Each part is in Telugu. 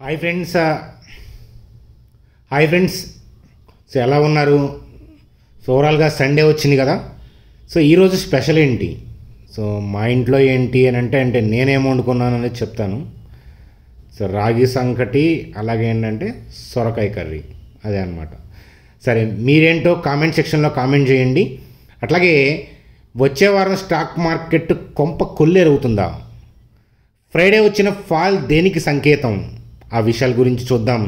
Hi friends hi friends so ఎలా ఉన్నారు? సో ఓవరాల్గా సండే వచ్చింది కదా. సో ఈరోజు స్పెషల్ ఏంటి, సో మా ఇంట్లో ఏంటి అని అంటే నేనేం వండుకున్నాను అనేది చెప్తాను. సో రాగి సంకటి, అలాగే ఏంటంటే సొరకాయ కర్రీ, అదే అనమాట. సరే, మీరేంటో కామెంట్ సెక్షన్లో కామెంట్ చేయండి. అట్లాగే వచ్చే వారం స్టాక్ మార్కెట్ కొంప కొల్లేరవుతుందా? ఫ్రైడే వచ్చిన ఫాల్ దేనికి సంకేతం? ఆ విషయాల గురించి చూద్దాం.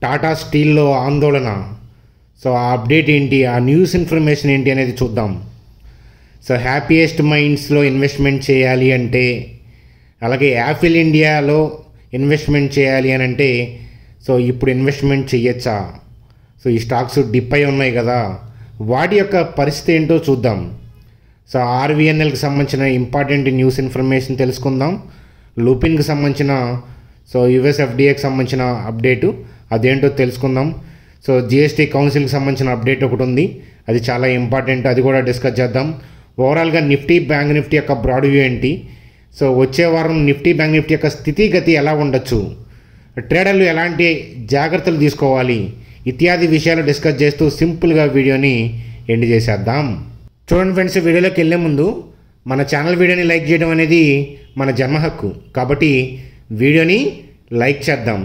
టాటా స్టీల్లో ఆందోళన, సో ఆ అప్డేట్ ఏంటి, ఆ న్యూస్ ఇన్ఫర్మేషన్ ఏంటి అనేది చూద్దాం. సో హ్యాపీయెస్ట్ మైండ్స్లో ఇన్వెస్ట్మెంట్ చేయాలి అంటే, అలాగే యాపిల్ ఇండియాలో ఇన్వెస్ట్మెంట్ చేయాలి అని అంటే, సో ఇప్పుడు ఇన్వెస్ట్మెంట్ చేయొచ్చా? సో ఈ స్టాక్స్ డిప్ అయి ఉన్నాయి కదా, వాటి యొక్క పరిస్థితి ఏంటో చూద్దాం. సో ఆర్వీఎన్ఎల్కి సంబంధించిన ఇంపార్టెంట్ న్యూస్ ఇన్ఫర్మేషన్ తెలుసుకుందాం. లూపిన్కి సంబంధించిన, సో యుఎస్ ఎఫ్డిఏకి సంబంధించిన అప్డేటు అదేంటో తెలుసుకుందాం. సో జిఎస్టీ కౌన్సిల్కి సంబంధించిన అప్డేట్ ఒకటి ఉంది, అది చాలా ఇంపార్టెంట్, అది కూడా డిస్కస్ చేద్దాం. ఓవరాల్గా నిఫ్టీ బ్యాంక్ నిఫ్టీ యొక్క బ్రాడ్ వ్యూ ఏంటి, సో వచ్చే వారం నిఫ్టీ బ్యాంక్ నిఫ్టీ యొక్క స్థితిగతి ఎలా ఉండొచ్చు, ట్రేడర్లు ఎలాంటి జాగ్రత్తలు తీసుకోవాలి, ఇత్యాది విషయాలు డిస్కస్ చేస్తూ సింపుల్గా వీడియోని ఎండ్ చేసేద్దాం. చూడండి ఫ్రెండ్స్, వీడియోలోకి వెళ్ళే ముందు మన ఛానల్ వీడియోని లైక్ చేయడం అనేది మన జన్మ హక్కు, కాబట్టి వీడియోని లైక్ చేద్దాం.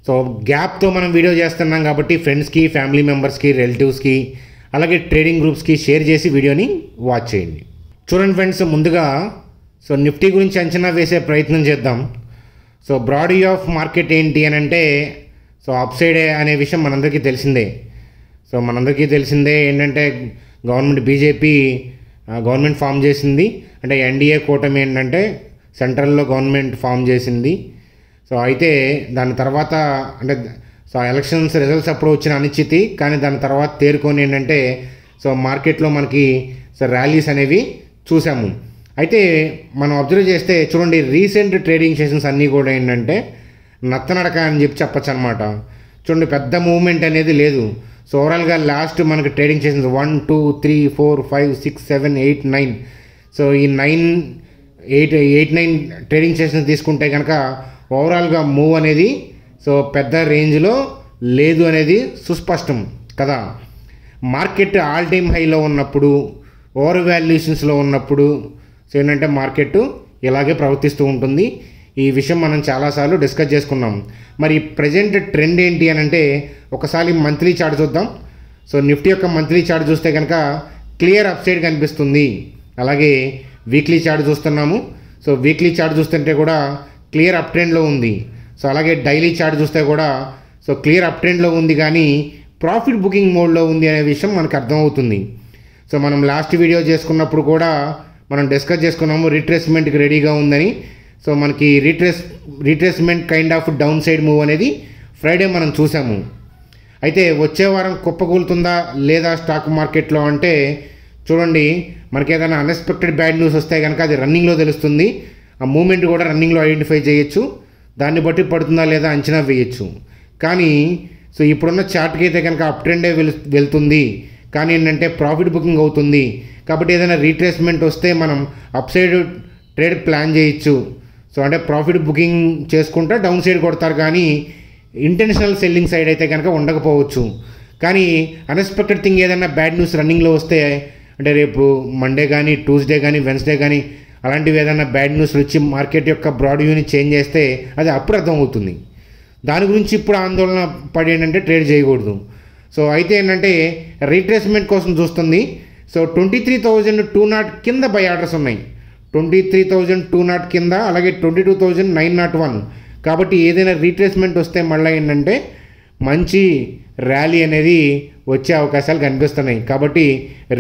సో గ్యాప్తో మనం వీడియో చేస్తున్నాం కాబట్టి ఫ్రెండ్స్కి, ఫ్యామిలీ మెంబర్స్కి, రిలేటివ్స్కి, అలాగే ట్రేడింగ్ గ్రూప్స్కి షేర్ చేసి వీడియోని వాచ్ చేయండి. చూడండి ఫ్రెండ్స్, ముందుగా సో నిఫ్టీ గురించి అంచనా వేసే ప్రయత్నం చేద్దాం. So broad view of market ఏంటి అని అంటే, సో అప్ సైడ్ అనే విషయం మనందరికీ తెలిసిందే. సో మనందరికీ తెలిసిందే ఏంటంటే, గవర్నమెంట్ బీజేపీ గవర్నమెంట్ ఫామ్ చేసింది, అంటే ఎన్డీఏ కూటమి ఏంటంటే సెంట్రల్లో గవర్నమెంట్ ఫామ్ చేసింది. సో అయితే దాని తర్వాత అంటే సో ఎలక్షన్స్ రిజల్ట్స్ అప్పుడు వచ్చిన అనిశ్చితి, కానీ దాని తర్వాత తేరుకొని ఏంటంటే సో మార్కెట్లో మనకి సో ర్యాలీస్ అనేవి చూసాము. అయితే మనం అబ్జర్వ్ చేస్తే చూడండి, రీసెంట్ ట్రేడింగ్ సెషన్స్ అన్నీ కూడా ఏంటంటే నత్తనడక అని చెప్పచ్చు అనమాట. చూడండి, పెద్ద మూవ్మెంట్ అనేది లేదు. సో ఓవరాల్గా లాస్ట్ మనకి ట్రేడింగ్ సెషన్స్ 1 2 3 4 5 6 7 8 9, సో ఈ 9 ట్రేడింగ్ సెషన్స్ తీసుకుంటే కనుక ఓవరాల్గా మూవ్ అనేది సో పెద్ద రేంజ్లో లేదు అనేది సుస్పష్టం కదా. మార్కెట్ ఆల్ టైమ్ హైలో ఉన్నప్పుడు, ఓవర్ వాల్యుయేషన్స్లో ఉన్నప్పుడు సో ఏంటంటే మార్కెట్ ఇలాగే ప్రవర్తిస్తూ ఉంటుంది. ఈ విషయం మనం చాలాసార్లు డిస్కస్ చేసుకున్నాం. మరి ప్రజెంట్ ట్రెండ్ ఏంటి అని అంటే, ఒకసారి మంత్లీ చార్ట్ చూద్దాం. సో నిఫ్టీ యొక్క మంత్లీ చార్ట్ చూస్తే కనుక క్లియర్ అప్ సైడ్ కనిపిస్తుంది. అలాగే వీక్లీ చార్ట్ చూస్తున్నాము. సో వీక్లీ చార్ట్ చూస్తుంటే కూడా క్లియర్ అప్ ట్రెండ్లో ఉంది. సో అలాగే డైలీ చార్ట్ చూస్తే కూడా సో క్లియర్ అప్ ట్రెండ్లో ఉంది, కానీ ప్రాఫిట్ బుకింగ్ మోడ్లో ఉంది అనే విషయం మనకు అర్థమవుతుంది. సో మనం లాస్ట్ వీడియో చేసుకున్నప్పుడు కూడా మనం డిస్కస్ చేసుకున్నాము, రీట్రేస్మెంట్కి రెడీగా ఉందని. సో మనకి retracement kind of down side move అనేది ఫ్రైడే మనం చూసాము. అయితే వచ్చే వారం కుప్పకూలుతుందా లేదా స్టాక్ మార్కెట్లో అంటే, చూడండి, మనకి ఏదైనా అన్ఎక్స్పెక్టెడ్ బ్యాడ్ న్యూస్ వస్తే కనుక అది రన్నింగ్లో తెలుస్తుంది. ఆ మూమెంట్ కూడా రన్నింగ్లో ఐడెంటిఫై చేయొచ్చు, దాన్ని బట్టి పడుతుందా లేదా అంచనా వేయచ్చు. కానీ సో ఇప్పుడున్న చార్ట్కి అయితే కనుక అప్ ట్రెండే వెళ్తుంది, కానీ ఏంటంటే ప్రాఫిట్ బుకింగ్ అవుతుంది. కాబట్టి ఏదైనా రీట్రేస్మెంట్ వస్తే మనం అప్ సైడ్ ట్రేడ్ ప్లాన్ చేయొచ్చు. సో అంటే ప్రాఫిట్ బుకింగ్ చేసుకుంటే డౌన్ సైడ్ కొడతారు, కానీ ఇంటెన్షనల్ సెల్లింగ్ సైడ్ అయితే కనుక ఉండకపోవచ్చు. కానీ అన్ఎక్స్పెక్టెడ్ థింగ్ ఏదైనా బ్యాడ్ న్యూస్ రన్నింగ్లో వస్తే, అంటే రేపు మండే కానీ, ట్యూస్డే కానీ, వెన్స్డే కానీ అలాంటివి ఏదైనా బ్యాడ్ న్యూస్ వచ్చి మార్కెట్ యొక్క బ్రాడ్ వ్యూని చేంజ్ చేస్తే అది అప్పుడు అర్థమవుతుంది. దాని గురించి ఇప్పుడు ఆందోళన పడి ఏంటంటే ట్రేడ్ చేయకూడదు. సో అయితే ఏంటంటే రీట్రేస్మెంట్ కోసం చూస్తుంది. సో 23,200 కింద బై ఆర్డర్స్ ఉన్నాయి, 23,200 కింద, అలాగే 22,901. కాబట్టి ఏదైనా రీట్రేస్మెంట్ వస్తే మళ్ళీ ఏంటంటే మంచి ర్యాలీ అనేది వచ్చే అవకాశాలు కనిపిస్తున్నాయి. కాబట్టి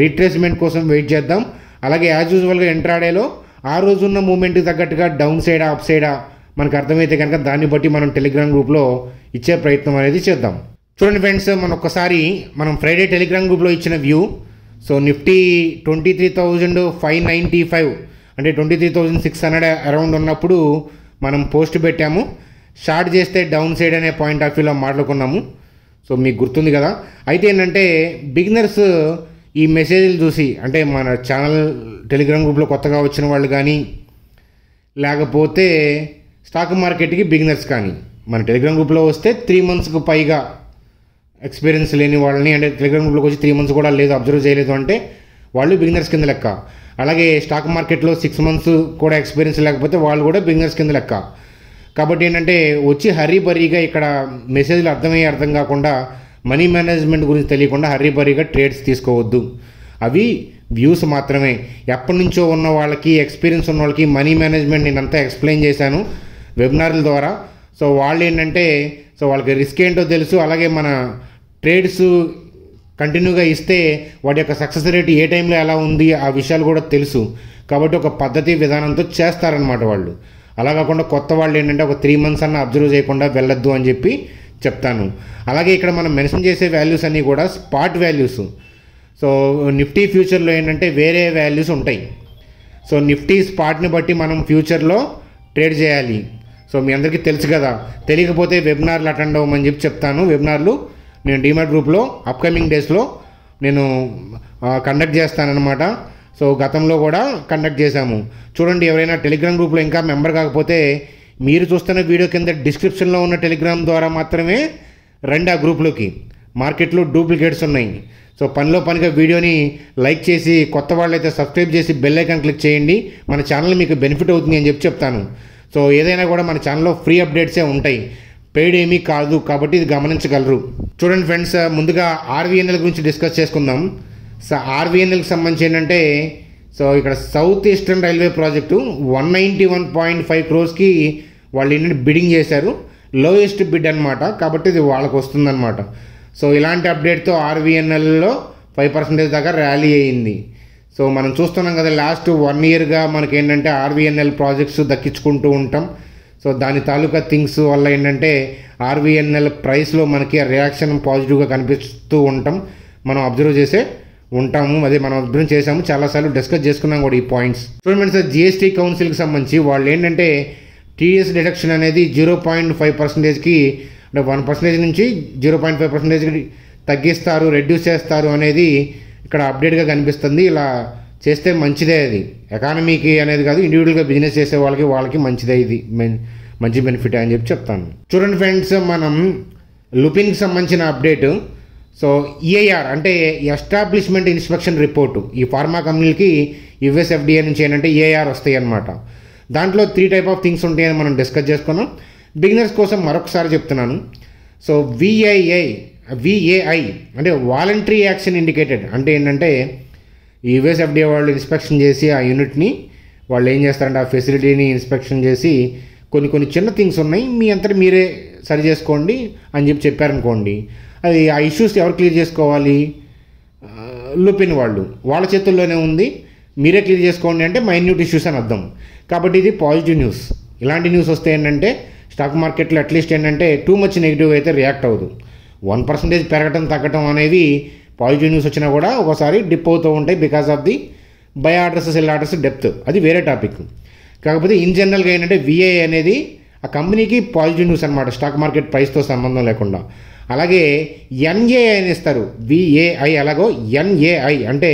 రీట్రేస్మెంట్ కోసం వెయిట్ చేద్దాం. అలాగే యాజ్ యూజువల్గా ఎంట్రాడేలో ఆ రోజున్న మూమెంట్కి తగ్గట్టుగా డౌన్ సైడా అప్ సైడా మనకు అర్థమైతే కనుక దాన్ని బట్టి మనం టెలిగ్రామ్ గ్రూప్లో ఇచ్చే ప్రయత్నం అనేది చేద్దాం. చూడండి ఫ్రెండ్స్, మనం ఫ్రైడే టెలిగ్రామ్ గ్రూప్లో ఇచ్చిన వ్యూ. సో నిఫ్టీ 23,595 అంటే 23,600 అరౌండ్ ఉన్నప్పుడు మనం పోస్ట్ పెట్టాము. షార్ట్ చేస్తే డౌన్ సైడ్ అనే పాయింట్ ఆఫ్ వ్యూలో మాట్లాడుకున్నాము. సో మీకు గుర్తుంది కదా. అయితే ఏంటంటే బిగినర్స్ ఈ మెసేజ్లు చూసి, అంటే మన ఛానల్ టెలిగ్రామ్ గ్రూప్లో కొత్తగా వచ్చిన వాళ్ళు కానీ, లేకపోతే స్టాక్ మార్కెట్కి బిగినర్స్ కానీ మన టెలిగ్రామ్ గ్రూప్లో వస్తే 3 monthsకు పైగా ఎక్స్పీరియన్స్ లేని వాళ్ళని, అంటే టెలిగ్రామ్ గ్రూప్లోకి వచ్చి 3 months కూడా లేదు, అబ్జర్వ్ చేయలేదు అంటే వాళ్ళు బిగినర్స్ కింద లెక్క. అలాగే స్టాక్ మార్కెట్లో 6 months కూడా ఎక్స్పీరియన్స్ లేకపోతే వాళ్ళు కూడా బిగినర్స్ కింద లెక్క. కాబట్టి ఏంటంటే వచ్చి హరీబరీగా ఇక్కడ మెసేజ్లు అర్థం కాకుండా మనీ మేనేజ్మెంట్ గురించి తెలియకుండా హరీబరీగా ట్రేడ్స్ తీసుకోవద్దు. అవి వ్యూస్ మాత్రమే. ఎప్పటి నుంచో ఉన్న వాళ్ళకి, ఎక్స్పీరియన్స్ ఉన్న వాళ్ళకి మనీ మేనేజ్మెంట్ నేను అంతా ఎక్స్ప్లెయిన్ చేశాను వెబినార్ల ద్వారా. సో వాళ్ళు ఏంటంటే వాళ్ళకి రిస్క్ ఏంటో తెలుసు, అలాగే మన ట్రేడ్స్ కంటిన్యూగా ఇస్తే వాటి యొక్క సక్సెస్ రేట్ ఏ టైంలో ఎలా ఉంది ఆ విషయాలు కూడా తెలుసు. కాబట్టి ఒక పద్ధతి విధానంతో చేస్తారనమాట వాళ్ళు. అలా కాకుండా కొత్త వాళ్ళు ఏంటంటే ఒక 3 months అన్న అబ్జర్వ్ చేయకుండా వెళ్ళొద్దు అని చెప్పి చెప్తాను. అలాగే ఇక్కడ మనం మెన్షన్ చేసే వాల్యూస్ అన్నీ కూడా స్పాట్ వాల్యూస్. సో నిఫ్టీ ఫ్యూచర్లో ఏంటంటే వేరే వాల్యూస్ ఉంటాయి. సో నిఫ్టీ స్పాట్ని బట్టి మనం ఫ్యూచర్లో ట్రేడ్ చేయాలి. సో మీ అందరికీ తెలుసు కదా, తెలియకపోతే వెబినార్లు అటెండ్ అవ్వమని చెప్పి చెప్తాను. వెబినార్లు నేను డీమార్ట్ గ్రూప్లో అప్కమింగ్ డేస్లో నేను కండక్ట్ చేస్తానన్నమాట. సో గతంలో కూడా కండక్ట్ చేశాము. చూడండి, ఎవరైనా టెలిగ్రామ్ గ్రూప్లో ఇంకా మెంబర్ కాకపోతే మీరు చూస్తున్న వీడియో కింద డిస్క్రిప్షన్లో ఉన్న టెలిగ్రామ్ ద్వారా మాత్రమే రండి ఆ గ్రూప్లోకి. మార్కెట్లో డూప్లికేట్స్ ఉన్నాయి. సో పనిగా వీడియోని లైక్ చేసి, కొత్త వాళ్ళైతే సబ్స్క్రైబ్ చేసి బెల్ ఐకాన్ క్లిక్ చేయండి. మన ఛానల్ మీకు బెనిఫిట్ అవుతుంది అని చెప్పి చెప్తాను. సో ఏదైనా కూడా మన ఛానల్లో ఫ్రీ అప్డేట్సే ఉంటాయి, పెయిడ్ ఏమీ కాదు. కాబట్టి ఇది గమనించగలరు. చూడండి ఫ్రెండ్స్, ముందుగా ఆర్వీఎన్ఎల్ గురించి డిస్కస్ చేసుకుందాం. సో ఆర్వీఎన్ఎల్కి సంబంధించి ఏంటంటే ఇక్కడ south eastern railway project 191.5 crores వాళ్ళు ఏంటంటే బిడ్డింగ్ చేశారు. లోయెస్ట్ బిడ్ అనమాట. కాబట్టి ఇది వాళ్ళకు వస్తుందన్నమాట. సో ఇలాంటి అప్డేట్తో ఆర్వీఎన్ఎల్లో 5% దాకా ర్యాలీ అయ్యింది. సో మనం చూస్తున్నాం కదా, లాస్ట్ 1 yearగా మనకి ఏంటంటే ఆర్వీఎన్ఎల్ ప్రాజెక్ట్స్ దక్కించుకుంటూ ఉంటాం. సో దాని తాలూకా థింగ్స్ వల్ల ఏంటంటే ఆర్వీఎన్ఎల్ ప్రైస్లో మనకి రియాక్షన్ పాజిటివ్గా కనిపిస్తూ ఉంటాం, మనం అబ్జర్వ్ చేసే ఉంటాము. అదే మనం అబ్జర్వ్ చేసాము, చాలాసార్లు డిస్కస్ చేసుకున్నాం కూడా ఈ పాయింట్స్. చూడండి సార్, జిఎస్టీ కౌన్సిల్కి సంబంధించి వాళ్ళు ఏంటంటే టీడీఎస్ డిడక్షన్ అనేది 0.5%కి, అంటే 1% నుంచి 0.5%కి తగ్గిస్తారు, రెడ్యూస్ చేస్తారు అనేది ఇక్కడ అప్డేట్గా కనిపిస్తుంది. ఇలా చేస్తే మంచిదే, అది ఎకానమీకి అనేది కాదు, ఇండివిజువల్గా బిజినెస్ చేసే వాళ్ళకి మంచిదే, ఇది మంచి బెనిఫిట్ అని చెప్పి చెప్తాను. చూడండి ఫ్రెండ్స్, మనం లుపిన్కి సంబంధించిన అప్డేట్. సో ఈఐఆర్ అంటే ఎస్టాబ్లిష్మెంట్ ఇన్స్పెక్షన్ రిపోర్టు, ఈ ఫార్మా కంపెనీలకి యుఎస్ ఎఫ్డిఏ నుంచి ఏంటంటే ఈఐఆర్ వస్తాయి అన్నమాట. దాంట్లో 3 type of థింగ్స్ ఉంటాయని మనం డిస్కస్ చేసుకున్నాం. బిగినర్స్ కోసం మరొకసారి చెప్తున్నాను. సో విఐఐ అంటే వాలంటరీ యాక్షన్ ఇండికేటెడ్ అంటే ఏంటంటే యుఎస్ ఎఫ్డిఏ వాళ్ళు ఇన్స్పెక్షన్ చేసి ఆ యూనిట్ని వాళ్ళు ఏం చేస్తారంటే ఆ ఫెసిలిటీని ఇన్స్పెక్షన్ చేసి కొన్ని చిన్న థింగ్స్ ఉన్నాయి, మీ అంతటా మీరే సరి చేసుకోండి అని చెప్పారనుకోండి, అది ఆ ఇష్యూస్ ఎవరు క్లియర్ చేసుకోవాలి? లుపిన్ వాళ్ళ చేతుల్లోనే ఉంది, మీరే క్లియర్ చేసుకోండి అంటే మైన్యూట్ ఇష్యూస్ అని అర్థం. కాబట్టి ఇది పాజిటివ్ న్యూస్. ఇలాంటి న్యూస్ వస్తే ఏంటంటే స్టాక్ మార్కెట్లో అట్లీస్ట్ ఏంటంటే టూ మచ్ నెగిటివ్ అయితే రియాక్ట్ అవ్వదు. 1% పెరగటం తగ్గటం అనేవి పాజిటివ్ న్యూస్ వచ్చినా కూడా ఒకసారి డిప్ అవుతూ ఉంటాయి because of the by orders cell orders depth, అది వేరే టాపిక్. కాకపోతే ఇన్ జనరల్గా ఏంటంటే విఐ అనేది ఆ కంపెనీకి పాజిటివ్ న్యూస్ అనమాట, స్టాక్ మార్కెట్ ప్రైస్తో సంబంధం లేకుండా. అలాగే ఎన్ఏఐ అని ఇస్తారు, విఏఐ అలాగో ఎన్ఏఐ అంటే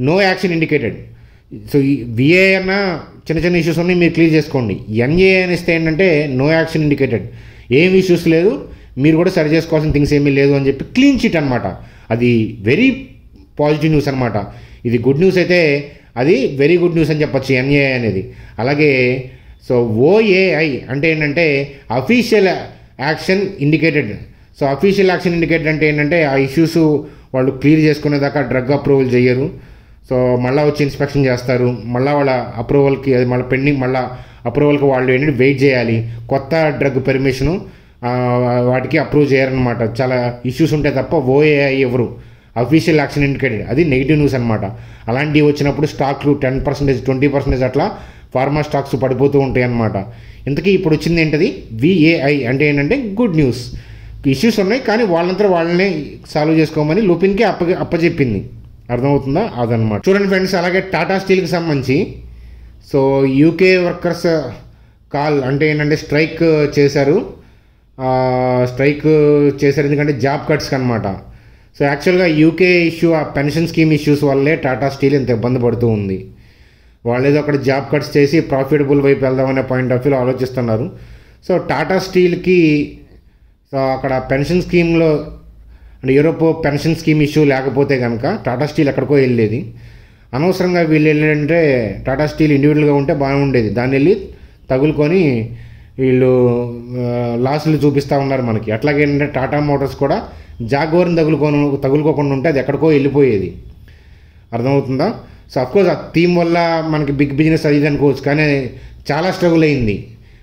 నో యాక్షన్ ఇండికేటెడ్. సో ఈ విఏఐ అన్న చిన్న ఇష్యూస్ ఉన్నాయి, మీరు క్లియర్ చేసుకోండి. ఎన్ఏఐ అని ఇస్తే ఏంటంటే నో యాక్షన్ ఇండికేటెడ్, ఏం ఇష్యూస్ లేదు, మీరు కూడా సరి చేసుకోవాల్సిన థింగ్స్ ఏమీ లేదు అని చెప్పి క్లీన్ చిట్ అనమాట. అది వెరీ పాజిటివ్ న్యూస్ అనమాట. ఇది గుడ్ న్యూస్ అయితే అది వెరీ గుడ్ న్యూస్ అని చెప్పచ్చు ఎన్ఏఐ అనేది. అలాగే సో ఓఏఐ అంటే ఏంటంటే official action indicated. So official action indicated అంటే ఏంటంటే ఆ ఇష్యూస్ వాళ్ళు క్లియర్ చేసుకునేదాకా డ్రగ్ అప్రూవల్ చేయరు. సో మళ్ళీ వచ్చి ఇన్స్పెక్షన్ చేస్తారు, మళ్ళీ వాళ్ళ అప్రూవల్కి అది మళ్ళీ పెండింగ్, మళ్ళీ అప్రూవల్కి వాళ్ళు ఏంటంటే వెయిట్ చేయాలి. కొత్త డ్రగ్ పెర్మిషను వాటికి అప్రూవ్ చేయరనమాట. చాలా ఇష్యూస్ ఉంటాయి తప్ప ఓఏఐ ఎవరు అఫీషియల్ యాక్షన్ ఇండికేటెడ్, అది నెగిటివ్ న్యూస్ అనమాట. అలాంటివి వచ్చినప్పుడు స్టాక్లు 10%, 20% అట్లా ఫార్మా స్టాక్స్ పడిపోతూ ఉంటాయి అన్నమాట. ఇంతకీ ఇప్పుడు వచ్చింది ఏంటది విఏఐ అంటే ఏంటంటే గుడ్ న్యూస్. ఇష్యూస్ ఉన్నాయి కానీ వాళ్ళంతా వాళ్ళనే సాల్వ్ చేసుకోమని లుపిన్కి అప్పచెప్పింది. అర్థమవుతుందా? అదనమాట. చూడండి ఫ్రెండ్స్, అలాగే టాటా స్టీల్కి సంబంధించి సో యూకే వర్కర్స్ కాల్ అంటే ఏంటంటే స్ట్రైక్ చేశారు ఎందుకంటే జాబ్ కట్స్కి అనమాట. సో యాక్చువల్గా యూకే ఇష్యూ, ఆ పెన్షన్ స్కీమ్ ఇష్యూస్ వల్లే టాటా స్టీల్ ఇంత ఇబ్బంది పడుతూ ఉంది. వాళ్ళు ఏదో అక్కడ జాబ్ కట్స్ చేసి ప్రాఫిటబుల్ వైపు వెళ్దామనే పాయింట్ ఆఫ్ వ్యూలో ఆలోచిస్తున్నారు. సో టాటా స్టీల్కి సో అక్కడ పెన్షన్ స్కీమ్లో అంటే యూరోప్ పెన్షన్ స్కీమ్ ఇష్యూ లేకపోతే కనుక టాటా స్టీల్ ఎక్కడికో వెళ్ళేది. అనవసరంగా వీళ్ళు వెళ్ళారంటే టాటా స్టీల్ ఇండివిజువల్గా ఉంటే బాగుండేది. దాన్ని వెళ్ళి తగులుకొని వీళ్ళు లాస్లు చూపిస్తూ ఉన్నారు మనకి. అట్లాగేంటంటే టాటా మోటార్స్ కూడా జాగ్వర్ని తగులుకోకుండా ఉంటే అది ఎక్కడికో వెళ్ళిపోయేది. అర్థమవుతుందా? సో అఫ్కోర్స్ ఆ థీమ్ వల్ల మనకి బిగ్ బిజినెస్ అది అనుకోవచ్చు, కానీ చాలా స్ట్రగుల్ అయింది.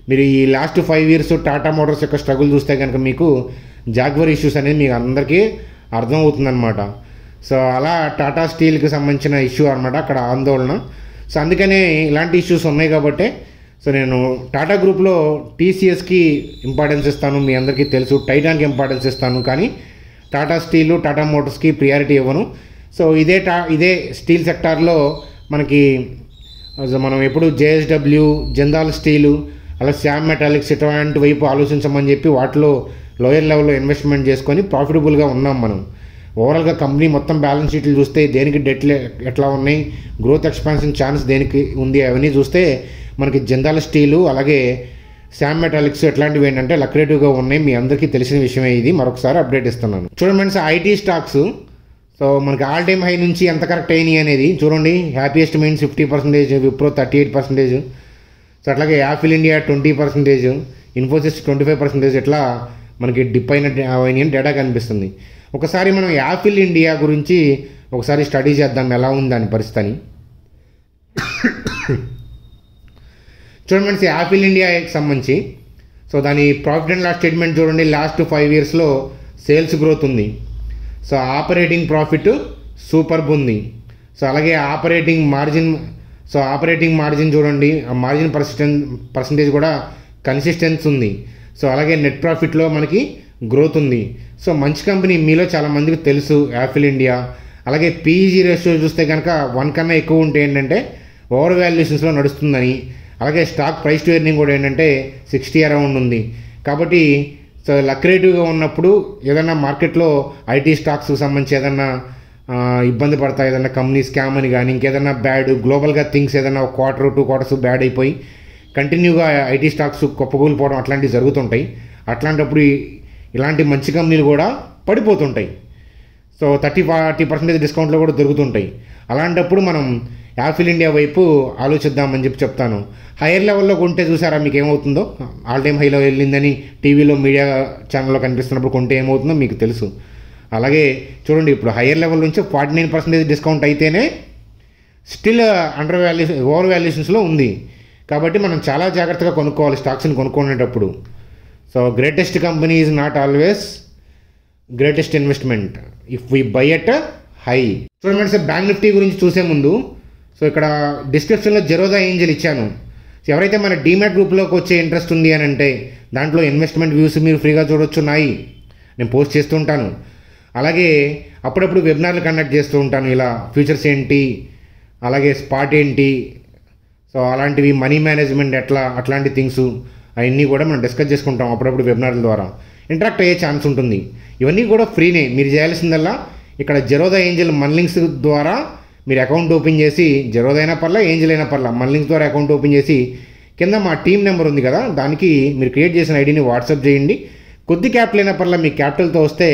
మీరు ఈ లాస్ట్ 5 years టాటా మోటార్స్ యొక్క స్ట్రగుల్ చూస్తే కనుక మీకు జాగ్వర్ ఇష్యూస్ అనేది మీకు అందరికీ అర్థమవుతుందన్నమాట. సో అలా టాటా స్టీల్కి సంబంధించిన ఇష్యూ అనమాట అక్కడ ఆందోళన. సో అందుకనే ఇలాంటి ఇష్యూస్ ఉన్నాయి కాబట్టి సో నేను టాటా గ్రూప్లో టీసీఎస్కి ఇంపార్టెన్స్ ఇస్తాను, మీ అందరికీ తెలుసు. టైటాన్కి ఇంపార్టెన్స్ ఇస్తాను, కానీ టాటా స్టీలు టాటా మోటార్స్కి ప్రియారిటీ ఇవ్వను. సో ఇదే స్టీల్ సెక్టార్లో మనకి మనం ఎప్పుడు జేఎస్డబ్ల్యూ, జిందాల్ స్టీలు, అలా శ్యామ్ మెటాలిక్స్ ఇటువంటి వైపు ఆలోచించమని చెప్పి వాటిలో లోయర్ లెవెల్లో ఇన్వెస్ట్మెంట్ చేసుకొని ప్రాఫిటబుల్గా ఉన్నాం మనం. ఓవరాల్గా కంపెనీ మొత్తం బ్యాలెన్స్ షీట్లు చూస్తే దేనికి డెట్ ఎట్లా ఉన్నాయి, గ్రోత్ ఎక్స్పాన్షన్ ఛాన్స్ దేనికి ఉంది, అవన్నీ చూస్తే మనకి జిందాల్ స్టీలు అలాగే శ్యామ్ మెటాలిక్స్ ఎట్లాంటివి ఏంటంటే లక్రేటివ్గా ఉన్నాయి. మీ అందరికీ తెలిసిన విషయమే. ఇది మరొకసారి అప్డేట్ ఇస్తున్నాను. చూడండి ఫ్రెండ్స్, ఐటీ స్టాక్స్ సో మనకి ఆల్ టైమ్ హై నుంచి ఎంత కరెక్ట్ అయినాయి అనేది చూడండి. హ్యాపీయెస్ట్ మైండ్స్ 50%, విప్రో 38%, సో అట్లాగే యాపిల్ ఇండియా 20%, ఇన్ఫోసిస్ 25%, ఇట్లా మనకి డిప్ అయిన డేటా కనిపిస్తుంది. ఒకసారి మనం యాపిల్ ఇండియా గురించి ఒకసారి స్టడీ చేద్దాం ఎలా ఉంది దాని పరిస్థితి అని. చూడండి ఫ్రెండ్స్, యాపిల్ ఇండియాకి సంబంధించి సో దాని ప్రాఫిట్ అండ్ లాస్ స్టేట్మెంట్ చూడండి. లాస్ట్ 5 yearsలో సేల్స్ గ్రోత్ ఉంది. సో ఆపరేటింగ్ ప్రాఫిట్ సూపర్బ్ ఉంది. సో అలాగే ఆపరేటింగ్ మార్జిన్ చూడండి, ఆ మార్జిన్ పర్సంటేజ్ కూడా కన్సిస్టెన్స్ ఉంది. సో అలాగే నెట్ ప్రాఫిట్లో మనకి గ్రోత్ ఉంది. సో మంచి కంపెనీ మీలో చాలామందికి తెలుసు యాపిల్ ఇండియా. అలాగే పీఈజీ రేషియో చూస్తే కనుక 1 కన్నా ఎక్కువ ఉంటే ఏంటంటే ఓవర్ వాల్యుయేషన్స్లో నడుస్తుందని, అలాగే స్టాక్ ప్రైస్ టు ఎర్నింగ్ కూడా ఏంటంటే 60 అరౌండ్ ఉంది. కాబట్టి సో లక్రేటివ్గా ఉన్నప్పుడు ఏదైనా మార్కెట్లో ఐటీ స్టాక్స్కి సంబంధించి ఏదన్నా ఇబ్బంది పడతాయి, ఏదైనా కంపెనీ స్కామ్ అని కానీ ఇంకేదైనా బ్యాడ్ గ్లోబల్గా థింగ్స్ ఏదైనా 1-2 quarters బ్యాడ్ అయిపోయి కంటిన్యూగా ఐటీ స్టాక్స్ కుప్పకూలిపోవడం అట్లాంటివి జరుగుతుంటాయి. అట్లాంటప్పుడు ఇలాంటి మంచి కంపెనీలు కూడా పడిపోతుంటాయి. సో 30-40% డిస్కౌంట్లో కూడా దొరుకుతుంటాయి. అలాంటప్పుడు మనం యాపిల్ ఇండియా వైపు ఆలోచిద్దామని చెప్తాను. హైయర్ లెవెల్లో కొంటే చూసారా మీకు ఏమవుతుందో, ఆల్ టైమ్ హైలో వెళ్ళిందని టీవీలో మీడియా ఛానల్లో కనిపిస్తున్నప్పుడు కొంటే ఏమవుతుందో మీకు తెలుసు. అలాగే చూడండి, ఇప్పుడు హైయర్ లెవెల్ నుంచి 49% డిస్కౌంట్ అయితేనే స్టిల్ ఓవర్ వాల్యుయేషన్స్లో ఉంది. కాబట్టి మనం చాలా జాగ్రత్తగా కొనుక్కోవాలి స్టాక్స్ని కొనుక్కునేటప్పుడు. So greatest company is not always greatest investment if we buy at high. చూడండి సార్, బ్యాంక్ నిఫ్టీ గురించి చూసే ముందు సో ఇక్కడ డిస్క్రిప్షన్లో జెరోదా ఏంజల్ ఇచ్చాను. సో ఎవరైతే మన డీమ్యాట్ గ్రూప్లోకి వచ్చే ఇంట్రెస్ట్ ఉంది అని అంటే దాంట్లో ఇన్వెస్ట్మెంట్ వ్యూస్ మీరు ఫ్రీగా చూడొచ్చు. నేను పోస్ట్ చేస్తూ ఉంటాను. అలాగే అప్పుడప్పుడు వెబినార్లు కండక్ట్ చేస్తూ ఉంటాను. ఇలా ఫ్యూచర్స్ ఏంటి, అలాగే స్పాట్ ఏంటి, సో అలాంటివి మనీ మేనేజ్మెంట్ ఎట్లా, అట్లాంటి థింగ్స్ అవన్నీ కూడా మనం డిస్కస్ చేసుకుంటాం అప్పుడప్పుడు వెబినార్ల ద్వారా. ఇంటరాక్ట్ అయ్యే ఛాన్స్ ఉంటుంది. ఇవన్నీ కూడా ఫ్రీనే. మీరు చేయాల్సిందల్లా ఇక్కడ జెరోదా ఏంజల్ మన్లింక్స్ ద్వారా మీరు అకౌంట్ ఓపెన్ చేసి, జెరోదా అయినా పర్లా, ఏంజల్ అయినా పర్లా, మన్లింక్స్ ద్వారా అకౌంట్ ఓపెన్ చేసి కింద మా టీం నెంబర్ ఉంది కదా, దానికి మీరు క్రియేట్ చేసిన ఐడిని వాట్సాప్ చేయండి. కొద్ది క్యాపిటల్ అయినా పర్లా, మీ క్యాపిటల్తో వస్తే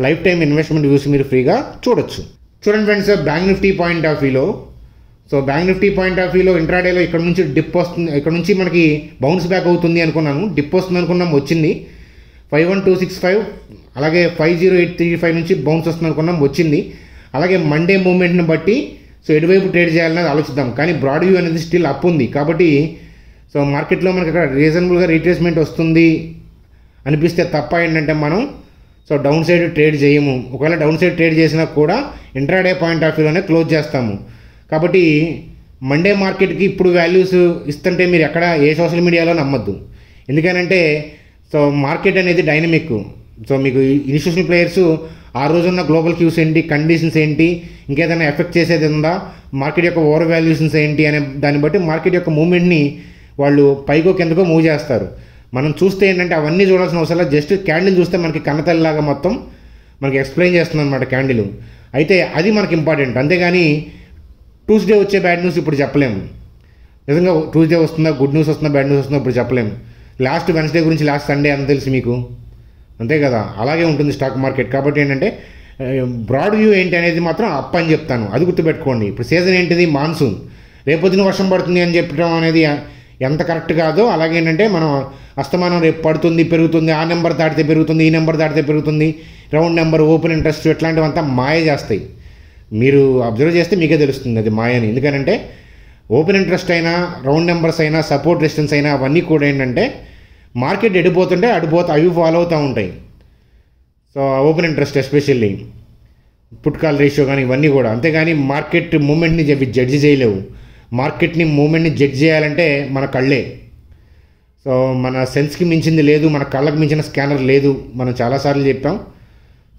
లైఫ్ టైం ఇన్వెస్ట్మెంట్ వ్యూస్ మీరు ఫ్రీగా చూడొచ్చు. చూడండి friends, bank Nifty point of వ్యూలో ఇంట్రాడేలో ఇక్కడ నుంచి డిప్ వస్తుంది, ఇక్కడ నుంచి మనకి బౌన్స్ బ్యాక్ అవుతుంది అనుకున్నాను, డిప్ వస్తుంది అనుకున్నాం, వచ్చింది 51265, అలాగే 50835 నుంచి బౌన్స్ వస్తుంది అనుకున్నాం, వచ్చింది. అలాగే మండే మూమెంట్ని బట్టి సో ఎటువైపు ట్రేడ్ చేయాలనేది ఆలోచిద్దాం. కానీ బ్రాడ్ వ్యూ అనేది స్టిల్ అప్ ఉంది. కాబట్టి సో మార్కెట్లో మనకి అక్కడ రీజనబుల్గా రీట్రేస్మెంట్ వస్తుంది అనిపిస్తే తప్ప ఏంటంటే మనం సో డౌన్ సైడ్ ట్రేడ్ చేయము. ఒకవేళ డౌన్ సైడ్ ట్రేడ్ చేసినా కూడా ఇంట్రాడే పాయింట్ ఆఫ్ వ్యూలోనే క్లోజ్ చేస్తాము. కాబట్టి మండే మార్కెట్కి ఇప్పుడు వాల్యూస్ ఇస్తుంటే మీరు ఎక్కడ ఏ సోషల్ మీడియాలో నమ్మద్దు. ఎందుకనంటే సో మార్కెట్ అనేది డైనమిక్. సో మీకు ఇన్స్టిట్యూషనల్ ప్లేయర్స్ ఆ రోజున్న గ్లోబల్ క్యూస్ ఏంటి, కండిషన్స్ ఏంటి, ఇంకేదైనా ఎఫెక్ట్ చేసేది ఉందా, మార్కెట్ యొక్క ఓవర్ వాల్యుయేషన్స్ ఏంటి అనే దాన్ని బట్టి మార్కెట్ యొక్క మూవ్మెంట్ని వాళ్ళు పైకో కిందకో మూవ్ చేస్తారు. మనం చూస్తే ఏంటంటే అవన్నీ చూడాల్సిన అవసరం, జస్ట్ క్యాండిల్ చూస్తే మనకి కన్నతల్లిలాగా మొత్తం మనకి ఎక్స్ప్లెయిన్ చేస్తుంది అనమాట క్యాండిల్. అయితే అది మనకి ఇంపార్టెంట్. అంతేగాని ట్యూస్డే వచ్చే బ్యాడ్ న్యూస్ ఇప్పుడు చెప్పలేము. నిజంగా ట్యూస్డే వస్తుందా, గుడ్ న్యూస్ వస్తుందా, బ్యాడ్ న్యూస్ వస్తుందా ఇప్పుడు చెప్పలేము. లాస్ట్ వెన్స్డే గురించి లాస్ట్ సండే అని తెలుసు మీకు, అంతే కదా. అలాగే ఉంటుంది స్టాక్ మార్కెట్. కాబట్టి ఏంటంటే బ్రాడ్ వ్యూ ఏంటి అనేది మాత్రం అప్ అని చెప్తాను, అది గుర్తుపెట్టుకోండి. ఇప్పుడు సీజన్ ఏంటిది? మాన్సూన్. రేపొద్దున వర్షం పడుతుంది అని చెప్పడం అనేది ఎంత కరెక్ట్ కాదో, అలాగే ఏంటంటే మనం అస్తమానం రేపు పడుతుంది పెరుగుతుంది, ఆ నెంబర్ దాటితే పెరుగుతుంది, ఈ నెంబర్ దాటితే పెరుగుతుంది, రౌండ్ నెంబర్, ఓపెన్ ఇంట్రెస్ట్ ఇట్లాంటివంతా మాయ చేస్తాయి. మీరు అబ్జర్వ్ చేస్తే మీకే తెలుస్తుంది అది మాయని. ఎందుకనంటే ఓపెన్ ఇంట్రెస్ట్ అయినా, రౌండ్ నెంబర్స్ అయినా, సపోర్ట్ రెసిస్టెన్స్ అయినా అవన్నీ కూడా ఏంటంటే మార్కెట్ ఎడిపోతుంటే అవి ఫాలో అవుతూ ఉంటాయి. So open interest especially put call ratio కానీ ఇవన్నీ కూడా. అంతేగాని మార్కెట్ మూమెంట్ని జడ్జి చేయలేవు. మార్కెట్ని మూమెంట్ని జడ్జ్ చేయాలంటే మన కళ్ళే. సో మన సెన్స్కి మించింది లేదు, మన కళ్ళకి మించిన స్కానర్ లేదు, మనం చాలాసార్లు చెప్పాం.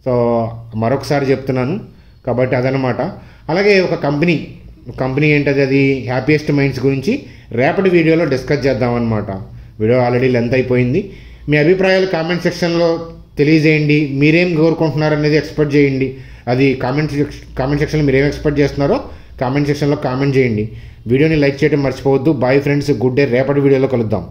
సో మరొకసారి చెప్తున్నాను. కాబట్టి అదనమాట. అలాగే ఒక కంపెనీ ఏంటది, అది హ్యాపీయెస్ట్ మైండ్స్ గురించి రేపటి వీడియోలో డిస్కస్ చేద్దామన్నమాట. వీడియో ఆల్రెడీ లెంత్ అయిపోయింది. మీ అభిప్రాయాలు కామెంట్ సెక్షన్లో తెలియజేయండి. మీరేం కోరుకుంటున్నారు అనేది ఎక్స్పెక్ట్ చేయండి. అది కామెంట్ సెక్షన్లో మీరేం ఎక్స్పెక్ట్ చేస్తున్నారో కామెంట్ సెక్షన్లో కామెంట్ చేయండి. వీడియోని లైక్ చేయడం మర్చిపోవద్దు. Bye friends, good day. రేపటి వీడియోలో కలుద్దాం.